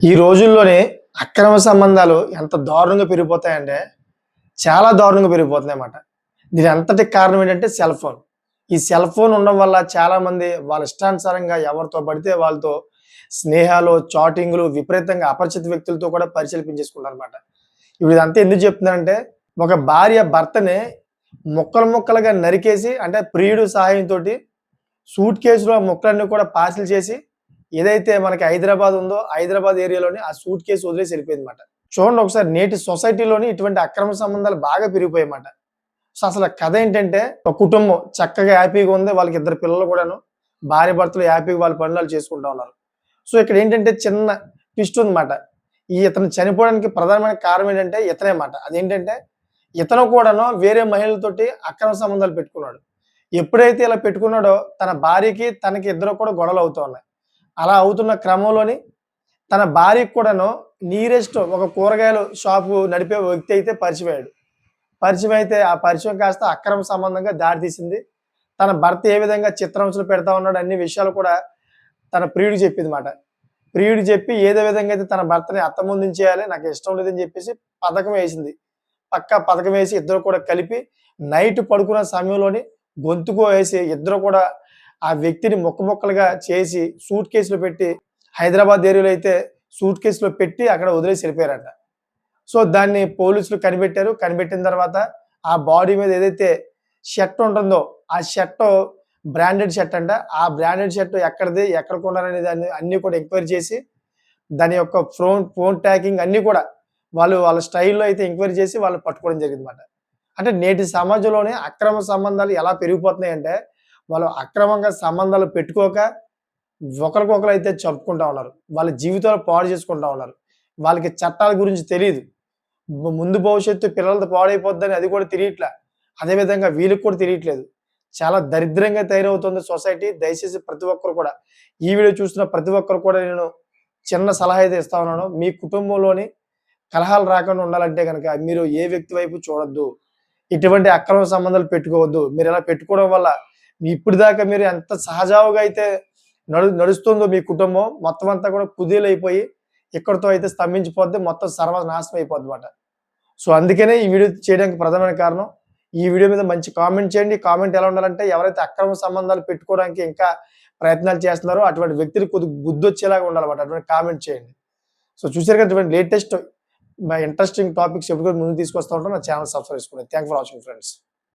ఈ రోజుల్లోనే అక్రమ సంబంధాలు ఎంత దారుణంగా పెరిగిపోతాయంటే, చాలా దారుణంగా పెరిగిపోతున్నాయన్నమాట. దీని అంతటికి కారణం ఏంటంటే సెల్ ఫోన్. ఈ సెల్ ఫోన్ ఉండడం వల్ల చాలామంది వాళ్ళ ఇష్టానుసారంగా ఎవరితో పడితే వాళ్ళతో స్నేహాలు, చాటింగ్‌లు విపరీతంగా అపరిచిత వ్యక్తులతో కూడా పరిచయాలు పెంచేసుకుంటారన్నమాట. ఇప్పుడు ఇదంతా ఎందుకు చెప్తున్నానంటే, ఒక భార్య భర్తని ముక్కలు ముక్కలుగా నరికేసి అంటే ప్రియుడు సహాయంతోటి సూట్ కేస్‌లో ఆ ముక్కలన్నీ కూడా పార్సెల్ చేసి ఏదైతే మనకి హైదరాబాద్ ఉందో, హైదరాబాద్ ఏరియాలోని ఆ సూట్ కేస్ వదిలేసి ఎళ్ళిపోయిందన్నమాట. చూడండి ఒకసారి నేటి సొసైటీలోని ఇటువంటి అక్రమ సంబంధాలు బాగా పెరిగిపోయాయన్నమాట. సో, అసల కథ ఏంటంటే, ఒక కుటుంబం చక్కగా హ్యాపీగా ఉంది. వాళ్ళకి ఇద్దరు పిల్లలు కూడాను. భార్యాభర్తలు హ్యాపీగా వాళ్ళ పనులు ఆళ్ళు చేసుకుంటా ఉన్నారు. సో, ఇక్కడ ఏంటంటే చిన్న ట్విస్ట్ ఉందన్నమాట. ఇతను చనిపోవడానికి ప్రధానమైన కారణం ఏంటంటే ఇతనే మాట. అదేంటంటే, ఇతను కూడాను వేరే మహిళలతోటి అక్రమ సంబంధాలు పెట్టుకున్నాడు. ఎప్పుడైతే ఇలా పెట్టుకున్నాడో తన భార్యకి, తనకి ఇద్దరు కూడా గొడవలు అవుతూ ఉన్నాయి. అలా అవుతున్న క్రమంలోని తన భార్యకి కూడాను నీరెస్ట్ ఒక కూరగాయల షాపు నడిపే వ్యక్తి అయితే పరిచయమయ్యాడు. పరిచయం అయితే ఆ పరిచయం కాస్త అక్రమ సంబంధంగా దారితీసింది. తన భర్త ఏ విధంగా చిత్రహింసలు పెడతా ఉన్నాడు అన్ని విషయాలు కూడా తన ప్రియుడికి చెప్పిందన్నమాట. ప్రియుడికి చెప్పి ఏదో విధంగా అయితే తన భర్తని అంతమొందించేయాలి, నాకు ఇష్టం లేదని చెప్పేసి పథకం వేసింది. పక్కా పథకం వేసి ఇద్దరు కూడా కలిపి నైట్ పడుకున్న సమయంలోని గొంతుకు వేసి ఇద్దరు కూడా ఆ వ్యక్తిని ముక్క ముక్కలుగా చేసి సూట్ కేస్‌లో పెట్టి హైదరాబాద్ ఏరియాలో అయితే సూట్ కేస్‌లో పెట్టి అక్కడ వదిలేసి ఎళ్ళిపోయారంట. సో, దాన్ని పోలీసులు కనిపెట్టారు. కనిపెట్టిన తర్వాత ఆ బాడీ మీద ఏదైతే షర్ట్ ఉంటుందో, ఆ షర్టు బ్రాండెడ్ షర్ట్ అంట. ఆ బ్రాండెడ్ షర్ట్ ఎక్కడిది? ఎక్కడ కొన్నారనే దాన్ని అన్నీ కూడా ఎంక్వైరీ చేసి దాని యొక్క ఫోన్ ట్రాకింగ్ అన్నీ కూడా వాళ్ళ స్టైల్‌లో అయితే ఎంక్వైరీ చేసి వాళ్ళని పట్టుకోవడం జరిగిందన్నమాట. అంటే నేటి సమాజంలోనే అక్రమ సంబంధాలు ఎలా పెరిగిపోతున్నాయంటే, వాళ్ళు అక్రమంగా సంబంధాలు పెట్టుకోక ఒకరికొకరు అయితే చంపుకుంటా ఉన్నారు. వాళ్ళ జీవితాలు పాడు చేసుకుంటా ఉన్నారు. వాళ్ళకి చట్టాల గురించి తెలీదు. ముందు భవిష్యత్తు పిల్లలది పాడైపోద్దని అది కూడా తెలియట్లా. అదే విధంగా వీళ్ళకి కూడా తెలియట్లేదు. చాలా దరిద్రంగా తయారవుతుంది సొసైటీ. దయచేసి ప్రతి ఒక్కరు కూడా ఈ వీడియో చూస్తున్న ప్రతి ఒక్కరు కూడా నేను చిన్న సలహా అయితే ఇస్తా ఉన్నాను. మీ కుటుంబంలోని కలహాలు రాకుండా ఉండాలంటే గనక మీరు ఏ వ్యక్తి వైపు చూడొద్దు. ఇటువంటి అక్రమ సంబంధాలు పెట్టుకోవద్దు. మీరిలా పెట్టుకోవడం వల్ల ఇప్పటిదాకా మీరు ఎంత సహజావుగా అయితే నడుస్తుందో మీ కుటుంబం మొత్తం అంతా కూడా కుదేలైపోయి ఇక్కడితో అయితే స్తంభించిపోద్ది. మొత్తం సర్వనాశనం అయిపోద్దన్నమాట. సో, అందుకనే ఈ వీడియో చేయడానికి ప్రధానమైన కారణం. ఈ వీడియో మీద మంచి కామెంట్ చేయండి. కామెంట్ ఎలా ఉండాలంటే ఎవరైతే అక్రమ సంబంధాలు పెట్టుకోవడానికి ఇంకా ప్రయత్నాలు చేస్తున్నారో అటువంటి వ్యక్తులు కొద్దిగా బుద్ధొచ్చేలాగా ఉండాలన్నమాట. అటువంటి కామెంట్ చేయండి. సో, చూసారు కదా ఇటువంటి లేటెస్ట్ ఇంట్రెస్టింగ్ టాపిక్స్ ఎప్పుడు కూడా ముందుకు తీసుకొస్తా ఉంటాను. నా ఛానల్ సబ్స్క్రైబ్ చేసుకోండి. Thanks for watching friends.